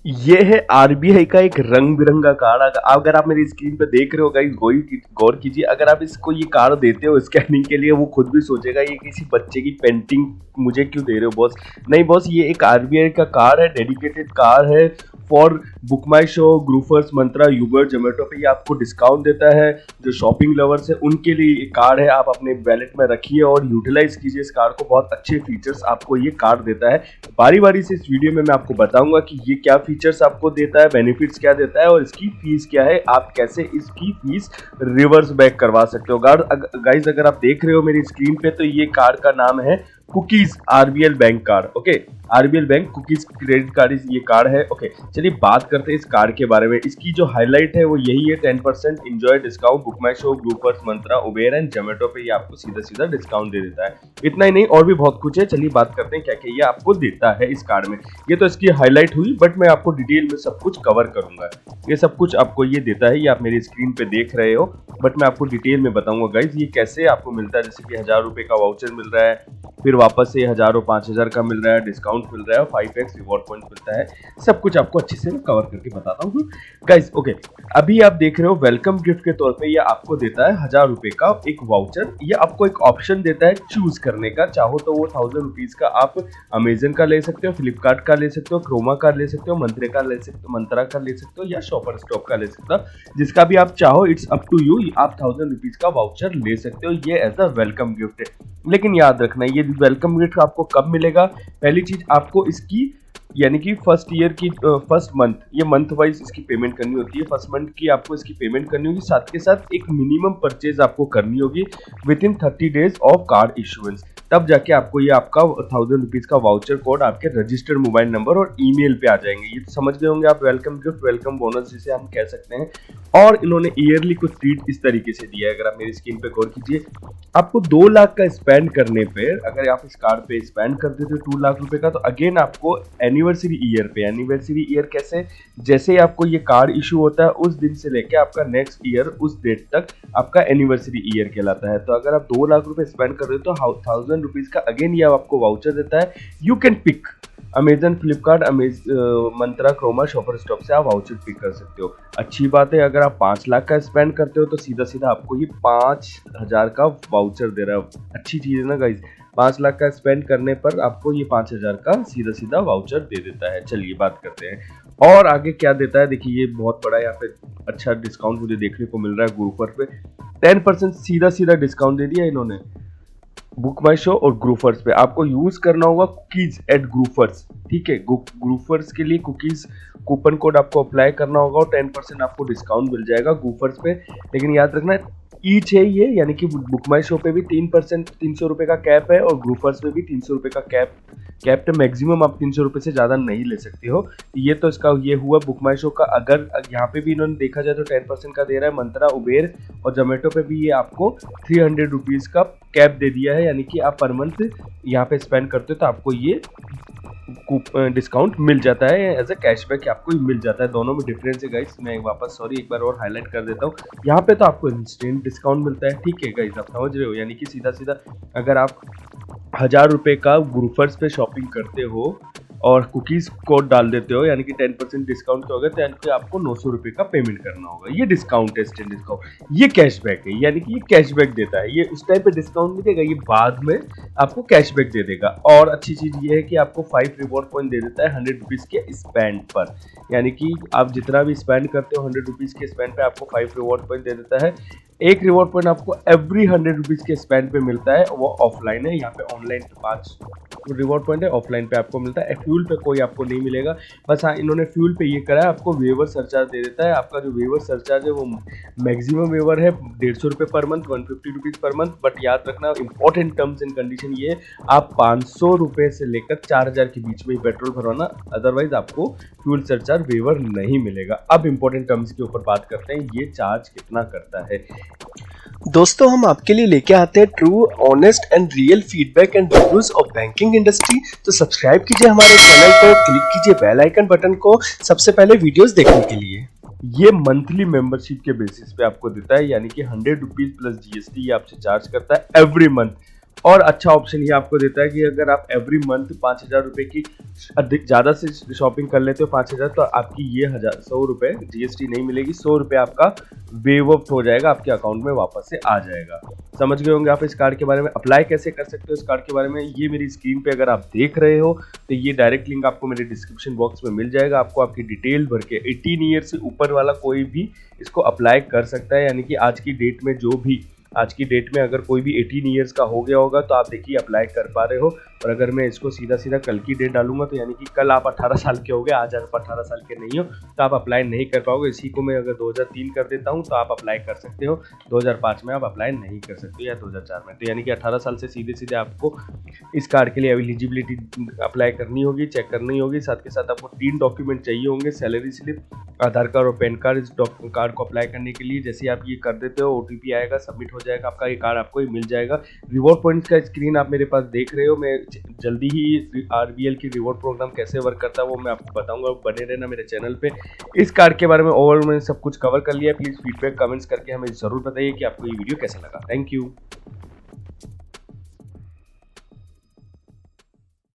ये है आरबीआई का एक रंग बिरंगा कार्ड। अगर आप मेरी स्क्रीन पे देख रहे हो गाइस, गौर कीजिए। अगर आप इसको ये कार्ड देते हो स्कैनिंग के लिए, वो खुद भी सोचेगा ये किसी बच्चे की पेंटिंग मुझे क्यों दे रहे हो बॉस। नहीं बॉस, ये एक आरबीआई का कार्ड है, डेडिकेटेड कार्ड है for BookMyShow, Grofers, Myntra, Uber, Zomato पे ये आपको डिस्काउंट देता है। जो शॉपिंग लवर्स है उनके लिए ये कार्ड है, आप अपने वैलेट में रखिए और यूटिलाइज कीजिए इस कार्ड को। बहुत अच्छे फीचर्स आपको ये कार्ड देता है। बारी बारी से इस वीडियो में मैं आपको बताऊंगा कि ये क्या फीचर्स आपको देता है, बेनिफिट्स क्या देता है और इसकी फीस क्या है, आप कैसे इसकी फीस रिवर्स बैक करवा सकते हो। गाइज अगर आप देख रहे हो मेरी स्क्रीन पे, तो ये कार्ड का नाम है cookies RBL bank card. Okay, RBL bank cookies credit card ये कार्ड है। ओके, चलिए बात करते हैं इस कार्ड के बारे में। इसकी जो हाईलाइट है वो यही है, 10% enjoy discount BookMyShow, Grofers, Myntra, Uber and Zomato पे ये आपको सीधा सीधा डिस्काउंट दे देता है। इतना ही नहीं, और भी बहुत कुछ है। चलिए बात करते हैं क्या क्या ये आपको देता है इस कार्ड में। ये तो इसकी हाईलाइट हुई, बट मैं आपको डिटेल में सब कुछ कवर करूंगा। ये सब कुछ आपको ये देता है, ये आप मेरी स्क्रीन पे देख रहे हो, बट मैं आपको डिटेल में बताऊंगा गाइज ये कैसे आपको मिलता है। जैसे कि 1000 रुपए का वाउचर मिल रहा है, फिर वापस से 1000 और 5000 का मिल रहा है, डिस्काउंट मिल रहा है, 5x रिवॉर्ड पॉइंट मिलता है। सब कुछ आपको अच्छे से कवर करके बताता हूँ गाइस। ओके, अभी आप देख रहे हो वेलकम गिफ्ट के तौर पे ये आपको देता है 1000 रुपए का एक वाउचर। ये आपको एक ऑप्शन देता है चूज करने का, चाहो तो वो 1000 रुपीज का आप अमेजन का ले सकते हो, फ्लिपकार्ट का ले सकते हो, क्रोमा का ले सकते हो, मंत्रा का ले सकते हो या शॉपर स्टॉप का ले सकते हो। जिसका भी आप चाहो, इट्स अप टू यू। आप 1000 रुपीज का वाउचर ले सकते हो, ये एज अ वेलकम गिफ्ट है। लेकिन याद रखना, ये वेलकम गिफ्ट आपको कब मिलेगा। पहली चीज, आपको इसकी यानी कि फर्स्ट ईयर की फर्स्ट मंथ, ये मंथ वाइज इसकी पेमेंट करनी होती है। फर्स्ट मंथ की आपको इसकी पेमेंट करनी होगी, साथ के साथ एक मिनिमम परचेज आपको करनी होगी with in 30 days of card issuance. तब जाके आपको ये आपका 1000 रुपीज का वाउचर कोड आपके रजिस्टर्ड मोबाइल नंबर और ईमेल पे आ जाएंगे। ये तो समझ गए होंगे आप, वेलकम गिफ्ट, वेलकम बोनस जिसे हम कह सकते हैं। और इन्होंने ईयरली कुछ ट्रीट इस तरीके से दिया है। अगर आप मेरी स्क्रीन पे गौर कीजिए, आपको 2 लाख का स्पेंड करने पे, अगर आप इस कार्ड पे स्पेंड कर देते हो 2 लाख रुपए का, तो अगेन आपको एनिवर्सरी ईयर पे, एनिवर्सरी ईयर कैसे, जैसे ही आपको ये कार्ड इशू होता है उस दिन से लेके आपका नेक्स्ट ईयर उस डेट तक आपका एनिवर्सरी ईयर कहलाता है। तो अगर आप 2 लाख रुपए स्पेंड कर रहे हो तो 1000 रुपीज का अगेन ये आपको वाउचर देता है। You can pick Amazon, Flipkart, Myntra, Croma, Shoppers Stop से आप वाउचर पिक कर सकते हो। अच्छी बात है, अगर आप 5 लाख का स्पेंड करते हो तो सीधा सीधा आपको ये 5000 का वाउचर दे रहा है। अच्छी चीज है ना गाइज, 5 लाख का स्पेंड करने पर आपको ये 5000 का सीधा सीधा वाउचर दे देता है। चलिए बात करते हैं और आगे क्या देता है। देखिए ये बहुत बड़ा यहाँ पे अच्छा डिस्काउंट मुझे देखने को मिल रहा है। ग्रूपर पे 10% सीधा सीधा डिस्काउंट दे दिया इन्होंने बुक माई शो और ग्रूफर्स पे। आपको यूज करना होगा कुकीज एट ग्रूफर्स, ठीक है। ग्रूफर्स के लिए कुकीज कूपन कोड आपको अप्लाई करना होगा और 10% आपको डिस्काउंट मिल जाएगा ग्रूफर्स पे। लेकिन याद रखना ईच है ये, यानी कि बुक माई शो पे भी 3% 300 रुपए का कैप है और ग्रूफर्स पे भी 300 रुपए का कैप है। मैक्सिमम आप 300 रुपए से ज्यादा नहीं ले सकते हो। ये तो इसका ये हुआ बुक माई शो का। अगर यहाँ पे भी इन्होंने देखा जाए तो 10% का दे रहा है। मंत्रा, उबेर और जोमेटो पे भी ये आपको 300 रुपीज का कैप दे दिया है, यानी कि आप पर मंथ यहाँ पे स्पेंड करते हो तो आपको ये डिस्काउंट मिल जाता है, एज अ कैशबैक आपको मिल जाता है। दोनों में डिफरेंस है गाइस। मैं वापस एक बार और हाईलाइट कर देता हूँ। यहाँ पे तो आपको इंस्टेंट डिस्काउंट मिलता है, ठीक है गाइस, आप समझ रहे हो। यानी कि सीधा सीधा अगर आप 1000 रुपए का ग्रूफर्स पे शॉपिंग करते हो और कुकीज कोड डाल देते हो, यानी कि 10% डिस्काउंट होगा, तो यानी कि आपको 900 रुपए का पेमेंट करना होगा। ये डिस्काउंट है, स्टैंड डिस्काउंट। ये कैशबैक है, यानी कि ये कैशबैक देता है। ये उस टाइम पे डिस्काउंट नहीं देगा, ये बाद में आपको कैशबैक दे देगा। और अच्छी चीज ये है कि आपको 5 रिवॉर्ड पॉइंट दे देता है 100 रुपीज के स्पेंड पर। यानी कि आप जितना भी स्पेंड करते हो 100 रुपीज के स्पेंड पे आपको 5 रिवॉर्ड पॉइंट दे देता है। एक रिवॉर्ड पॉइंट आपको एवरी 100 रुपीज के स्पेंड पे मिलता है, वो ऑफलाइन है। यहाँ पे ऑनलाइन पे 5 रिवॉर्ड पॉइंट है, ऑफलाइन पे आपको मिलता है। फ्यूल पे कोई आपको नहीं मिलेगा। बस हाँ, इन्होंने फ्यूल पे ये करा है, आपको वेवर सरचार्ज दे देता है। आपका जो वेवर सरचार्ज है वो मैक्सिमम वेवर है 150 रुपये per month, 150 rupees per month. But याद रखना, इंपॉर्टेंट टर्म्स एंड कंडीशन ये, आप 500 रुपये से लेकर 4000 के बीच में ही पेट्रोल भरवाना, अदरवाइज आपको फ्यूल सरचार्ज वेवर नहीं मिलेगा। अब इंपॉर्टेंट टर्म्स के ऊपर बात करते हैं, ये चार्ज कितना करता है। दोस्तों, हम आपके लिए लेके आते हैं true, honest and real feedback and reviews of banking industry. तो सब्सक्राइब कीजिए हमारे चैनल को, क्लिक कीजिए बेल आइकन बटन को सबसे पहले वीडियोस देखने के लिए। ये मंथली मेंबरशिप के बेसिस पे आपको देता है, यानी कि 100 रुपीज प्लस जीएसटी आपसे चार्ज करता है एवरी मंथ। और अच्छा ऑप्शन ये आपको देता है कि अगर आप एवरी मंथ 5,000 रुपये की अधिक ज़्यादा से शॉपिंग कर लेते हो 5,000, तो आपकी ये 100 रुपये जीएसटी नहीं मिलेगी, 100 रुपये आपका वेव ऑफ हो जाएगा, आपके अकाउंट में वापस से आ जाएगा। समझ गए होंगे आप इस कार्ड के बारे में। अप्लाई कैसे कर सकते हो इस कार्ड के बारे में, ये मेरी स्क्रीन पे अगर आप देख रहे हो तो ये डायरेक्ट लिंक आपको मेरे डिस्क्रिप्शन बॉक्स में मिल जाएगा। आपको आपकी डिटेल भर के 18 ईयर से ऊपर वाला कोई भी इसको अप्लाई कर सकता है, यानी कि आज की डेट में अगर कोई भी 18 ईयर्स का हो गया होगा तो आप देखिए अप्लाई कर पा रहे हो। और अगर मैं इसको सीधा कल की डेट डालूंगा तो यानी कि कल आप 18 साल के हो गए, आज आप 18 साल के नहीं हो तो आप अप्लाई नहीं कर पाओगे। इसी को मैं अगर 2003 कर देता हूं तो आप अप्लाई कर सकते हो, 2005 में आप अप्लाई नहीं कर सकते या 2004 में। तो यानी कि 18 साल से सीधे आपको इस कार्ड के लिए एलिजिबिलिटी अप्लाई करनी होगी, चेक करनी होगी। साथ के साथ आपको 3 डॉक्यूमेंट चाहिए होंगे, सैलरी स्लिप, आधार कार्ड और पैन कार्ड। इस कार्ड को अप्लाई करने के लिए जैसे आप ये कर देते हो OTP आएगा, सबमिट हो जाएगा, आपका ये कार्ड आपको मिल जाएगा। रिवॉर्ड पॉइंट्स का स्क्रीन आप मेरे पास देख रहे हो। मैं जल्दी ही RBL की रिवॉर्ड प्रोग्राम कैसे वर्क करता है वो मैं आपको बताऊंगा, बने रहना मेरे चैनल पे। इस कार्ड के बारे में ओवरऑल मैंने सब कुछ कवर कर लिया है। प्लीज़ फीडबैक कमेंट्स करके हमें ज़रूर बताइए कि आपको ये वीडियो कैसा लगा। Thank you.